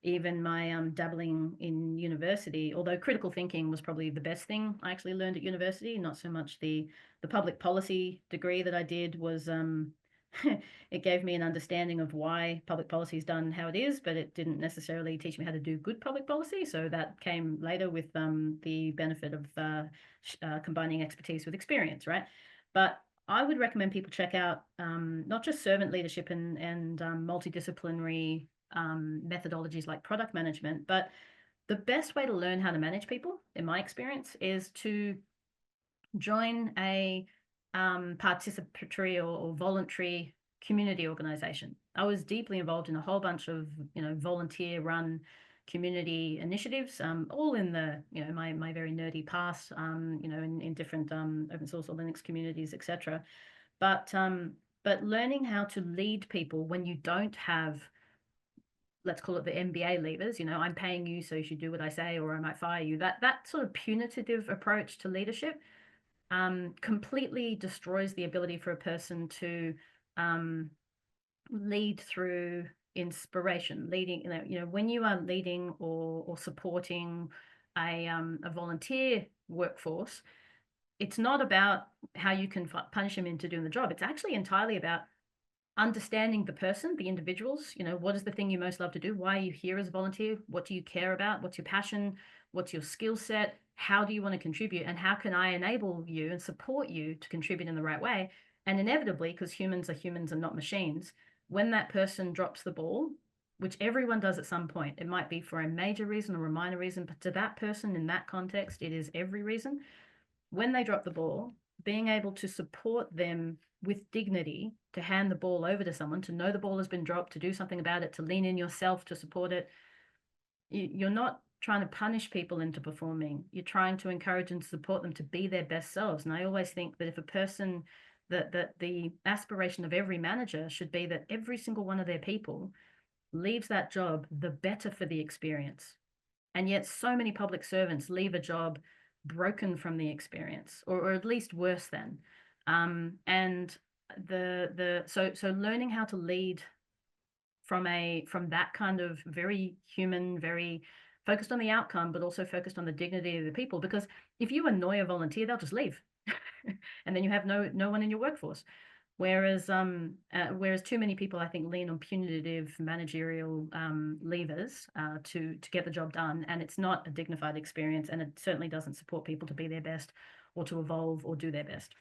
even my dabbling in university, although critical thinking was probably the best thing I actually learned at university, not so much the public policy degree that I did was, it gave me an understanding of why public policy is done how it is, but it didn't necessarily teach me how to do good public policy. So that came later with the benefit of combining expertise with experience, right? But I would recommend people check out not just servant leadership and multidisciplinary methodologies like product management, but the best way to learn how to manage people, in my experience, is to join a participatory or voluntary community organization. I was deeply involved in a whole bunch of volunteer-run community initiatives, all in the my very nerdy past, in different open source or Linux communities, etc. But learning how to lead people when you don't have, let's call it the MBA levers, I'm paying you, so you should do what I say, or I might fire you. That sort of punitive approach to leadership completely destroys the ability for a person to lead through inspiration. Leading, when you are leading or supporting a volunteer workforce, it's not about how you can punish them into doing the job. It's actually entirely about understanding the person, the individuals. What is the thing you most love to do? Why are you here as a volunteer? What do you care about? What's your passion? What's your skill set? How do you want to contribute? And how can I enable you and support you to contribute in the right way? And inevitably, because humans are humans and not machines, when that person drops the ball, which everyone does at some point. It might be for a major reason or a minor reason, but to that person in that context, it is every reason. When they drop the ball, being able to support them with dignity, to hand the ball over to someone, to know the ball has been dropped, to do something about it, to lean in yourself to support it. You're not trying to punish people into performing. You're trying to encourage and support them to be their best selves. And I always think that if a person, that the aspiration of every manager should be that every single one of their people leaves that job the better for the experience. And yet so many public servants leave a job broken from the experience, or at least worse than. And so learning how to lead from that kind of very human, very focused on the outcome, but also focused on the dignity of the people. Because if you annoy a volunteer, they'll just leave, and then you have no one in your workforce. Whereas too many people, I think, lean on punitive managerial levers to get the job done, and it's not a dignified experience, and it certainly doesn't support people to be their best or to evolve or do their best.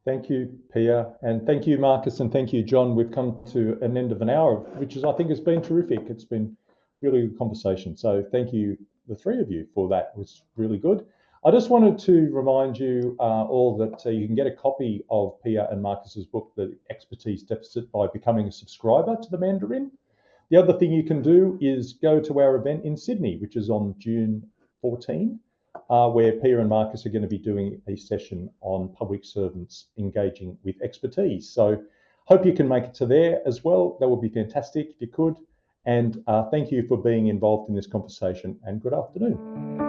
Thank you, Pia, and thank you, Marcus, and thank you, John. We've come to an end of an hour, which I think has been terrific. It's been really good conversation. So thank you, the three of you, for that. It was really good. I just wanted to remind you all that you can get a copy of Pia and Marcus's book, The Expertise Deficit, by becoming a subscriber to the Mandarin. The other thing you can do is go to our event in Sydney, which is on June 14, where Pia and Marcus are going to be doing a session on public servants engaging with expertise. So hope you can make it to there as well. That would be fantastic if you could. And thank you for being involved in this conversation, and good afternoon.